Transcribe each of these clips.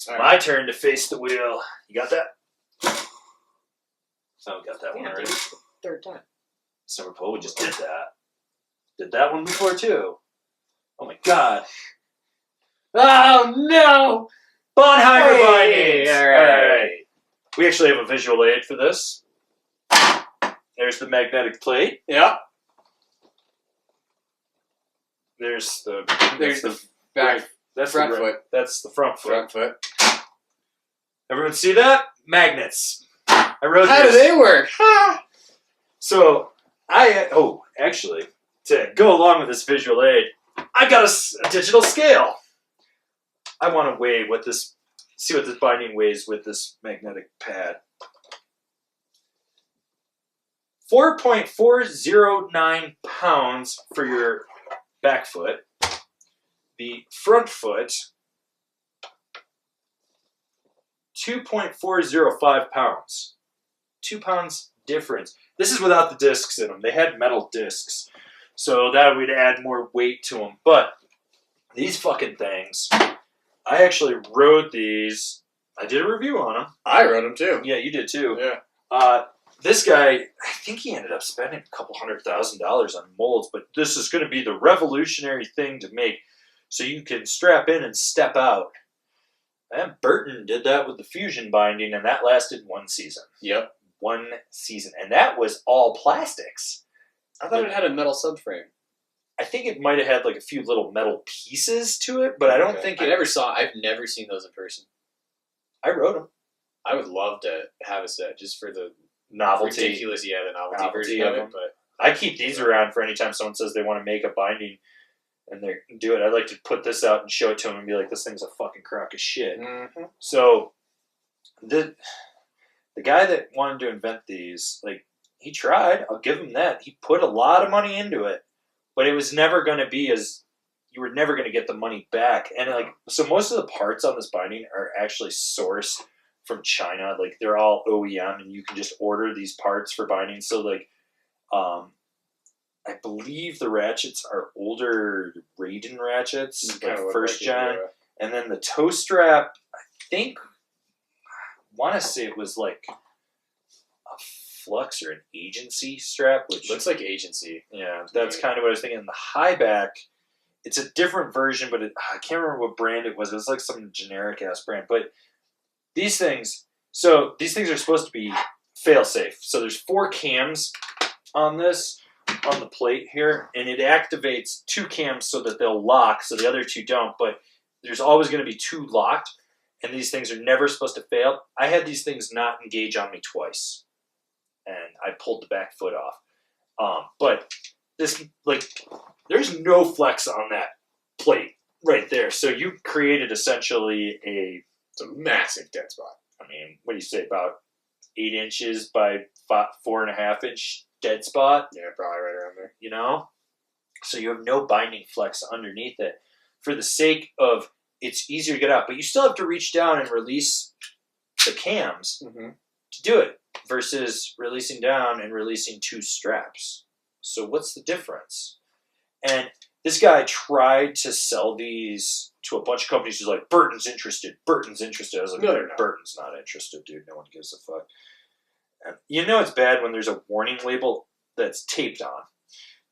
Right. My turn to face the wheel. You got that? Oh, got that one already. Third time. Summer Pool, we just did that. Did that one before, too. Oh, my God. Oh, no! Bonhiver Hey, bindings! all right. We actually have a visual aid for this. There's the magnetic plate. Yeah. There's the back. That's front the foot. That's the front foot. Front foot. Everyone see that? Magnets. I wrote How this. do they work? So actually, to go along with this visual aid, I got a digital scale. I want to weigh see what this binding weighs with this magnetic pad. 4.409 pounds for your back foot. The front foot, 2.405 pounds. 2 pounds difference. This is without the discs in them. They had metal discs, so that would add more weight to them. But these fucking things, I actually rode these. I did a review on them. I rode them too. Yeah, you did too. Yeah. This guy, I think he ended up spending a couple $100,000 on molds, but this is going to be the revolutionary thing to make so you can strap in and step out. And Burton did that with the fusion binding, and that lasted 1 season. Yep. 1 season. And that was all plastics. I thought it had a metal subframe. I think it might have had like a few little metal pieces to it, but I don't think it... I've never seen those in person. I rode them. I would love to have a set just for the Novelty. ridiculous, the novelty version of it. But I keep these around for any time someone says they want to make a binding and they do it. I'd like to put this out and show it to them and be like, this thing's a fucking crock of shit. Mm-hmm. So the guy that wanted to invent these, like, he tried. I'll give him that. He put a lot of money into it, but it was never going to be you were never going to get the money back. And like, so most of the parts on this binding are actually sourced from China. Like, they're all OEM, and you can just order these parts for binding. So like, I believe the ratchets are older Raiden ratchets, like first gen, and then the toe strap, I want to say it was like a Flux or an Agency strap, which looks like Agency. Yeah, that's kind of what I was thinking. And the high back, it's a different version, but I can't remember what brand it was. It was like some generic ass brand. But these things are supposed to be fail safe. So there's 4 cams on this, on the plate here, and it activates 2 cams so that they'll lock, so the other 2 don't. But there's always going to be 2 locked, and these things are never supposed to fail. I had these things not engage on me twice, and I pulled the back foot off. But this, like, there's no flex on that plate right there. So you created essentially it's a massive dead spot. I mean, what do you say, about 8 inches by 4.5 inch dead spot? Yeah, probably right around there. You know? So you have no binding flex underneath it. For the sake of, it's easier to get out, but you still have to reach down and release the cams to do it, versus releasing down and releasing 2 straps. So what's the difference? And this guy tried to sell these to a bunch of companies who's like, Burton's interested. Burton's interested. I was like, no, Burton's not interested, dude. No one gives a fuck. And you know it's bad when there's a warning label that's taped on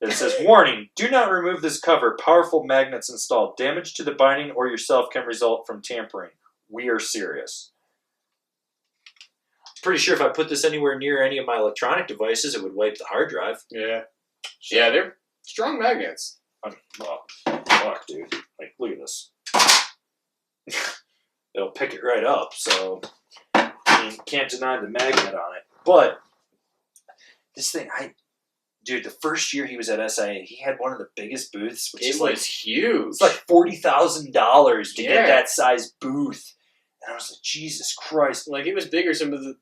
that says, warning, do not remove this cover. Powerful magnets installed. Damage to the binding or yourself can result from tampering. We are serious. Pretty sure if I put this anywhere near any of my electronic devices, it would wipe the hard drive. Yeah. So, yeah, they're strong magnets. Fuck, dude. Like, look at this. It'll pick it right up, so I mean, can't deny the magnet on it. But this thing, dude, the first year he was at SIA, he had one of the biggest booths. Which it was huge. It's like $40,000 to get that size booth. And I was like, Jesus Christ. Like, it was bigger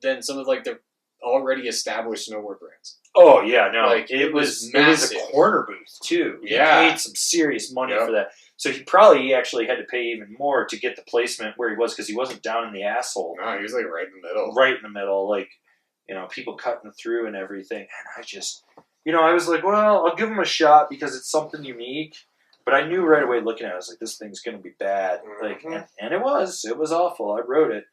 than some of like the already established snowboard brands. Oh, yeah, no. Like, it was massive. It was a corner booth, too. Yeah. He paid some serious money for that. So he actually had to pay even more to get the placement where he was, because he wasn't down in the asshole. No, he was like right in the middle. Right in the middle. Like, you know, people cutting through and everything. And I just, I was like, well, I'll give him a shot because it's something unique. But I knew right away looking at it, I was like, this thing's going to be bad. Like, and it was awful. I rode it.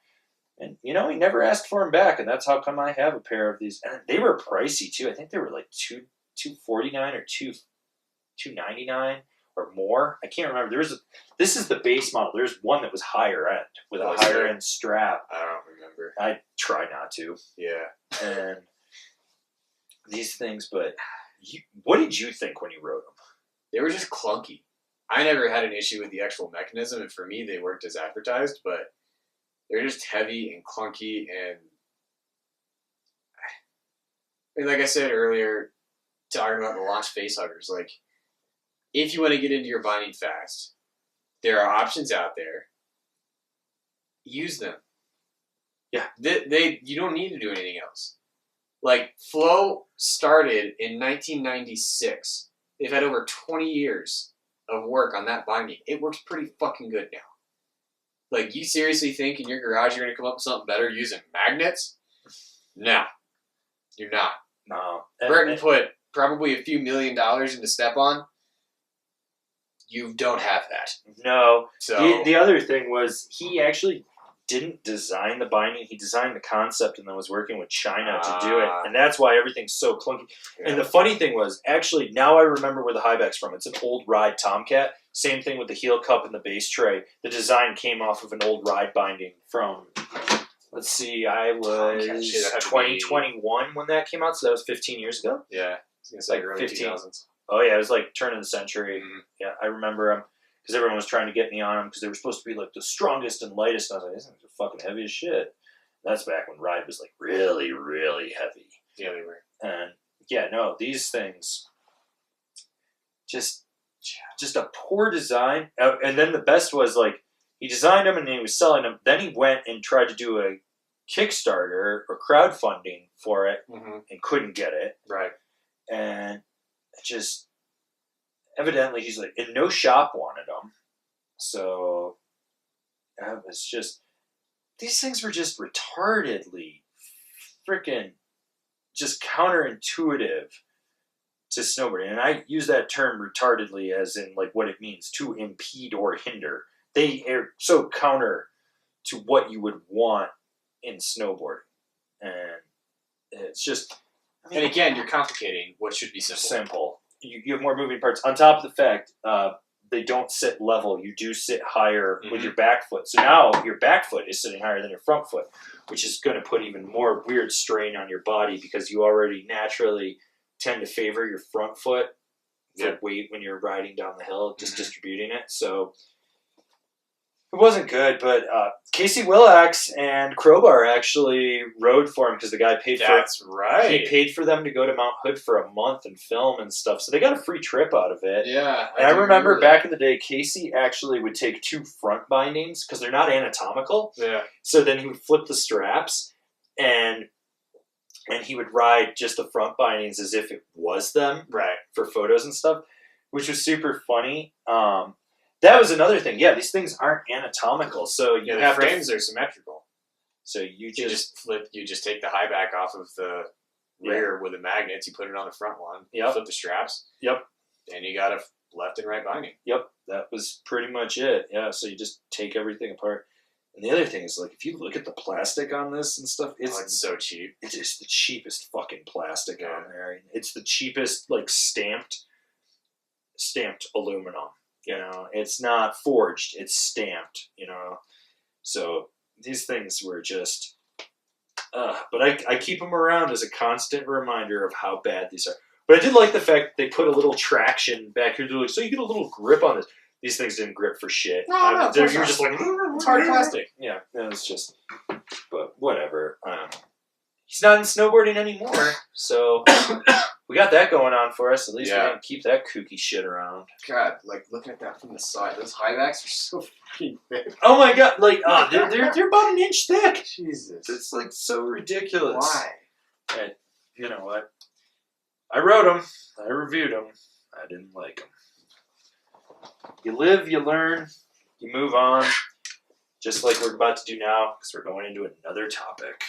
And, he never asked for them back. And that's how come I have a pair of these. And they were pricey, too. I think they were like $249 or $299 or more. I can't remember. This is the base model. There's one that was higher end with a higher end strap. I don't remember. I try not to. Yeah. And these things, but what did you think when you rode them? They were just clunky. I never had an issue with the actual mechanism, and for me, they worked as advertised, but they're just heavy and clunky, and like I said earlier, talking about the launch face huggers, like, if you want to get into your binding fast, there are options out there. Use them. Yeah. You don't need to do anything else. Like, Flow started in 1996. They've had over 20 years of work on that binding. It works pretty fucking good now. Like, you seriously think in your garage you're going to come up with something better using magnets? No. You're not. No. Burton put probably a few $1 million into Step-On. You don't have that. No. So the other thing was he actually didn't design the binding. He designed the concept and then was working with China to do it. And that's why everything's so clunky. Yeah. And the funny thing was, actually, now I remember where the high back's from. It's an old Ride Tomcat. Same thing with the heel cup and the base tray. The design came off of an old Ride binding from, let's see, I was 2021 when that came out, so that was 15 years ago. Yeah. I was going to say like early 2000s. Oh, yeah, it was like turn of the century. Mm-hmm. Yeah, I remember them. Because everyone was trying to get me on them because they were supposed to be like the strongest and lightest. And I was like, these things are fucking heavy as shit. That's back when Ride was like really, really heavy. Yeah, they were. And yeah, no, these things, just a poor design. And then the best was like, he designed them and he was selling them. Then he went and tried to do a Kickstarter or crowdfunding for it and couldn't get it. Right. And it just... Evidently, he's like, and no shop wanted them. So, it was just, these things were just retardedly freaking just counterintuitive to snowboarding. And I use that term retardedly as in like what it means, to impede or hinder. They are so counter to what you would want in snowboarding. And it's just... I mean, and again, you're complicating what should be simple. Simple. You have more moving parts. On top of the fact, they don't sit level. You do sit higher with your back foot. So now your back foot is sitting higher than your front foot, which is going to put even more weird strain on your body because you already naturally tend to favor your front foot for weight when you're riding down the hill, just distributing it. So it wasn't good, but Casey Willax and Crowbar actually rode for him because the guy paid for. That's right. He paid for them to go to Mount Hood for a month and film and stuff, so they got a free trip out of it. Yeah, and I remember back in the day, Casey actually would take 2 front bindings because they're not anatomical. Yeah. So then he would flip the straps, and he would ride just the front bindings as if it was them, right, for photos and stuff, which was super funny. That was another thing. Yeah, these things aren't anatomical, so you have the frames are symmetrical. So you just flip. You just take the high back off of the rear with the magnets. You put it on the front one. Yep. Flip the straps. Yep. And you got a left and right binding. Yep. That was pretty much it. Yeah. So you just take everything apart. And the other thing is, like, if you look at the plastic on this and stuff, it's so cheap. It is the cheapest fucking plastic on there. It's the cheapest, like, stamped aluminum. You know, it's not forged, it's stamped, you know. So these things were just, but I keep them around as a constant reminder of how bad these are. But I did like the fact that they put a little traction back here, so you get a little grip on this. These things didn't grip for shit. No, you're just like, it's hard plastic. Yeah, it's just, but whatever. He's not in snowboarding anymore, so we got that going on for us. At least we didn't keep that kooky shit around. God, like looking at that from the side, those high backs are so fucking thick. Oh my god, like they're about an inch thick. Jesus, it's like so ridiculous. Why? And you know what? I wrote them. I reviewed them. I didn't like them. You live, you learn, you move on. Just like we're about to do now, because we're going into another topic.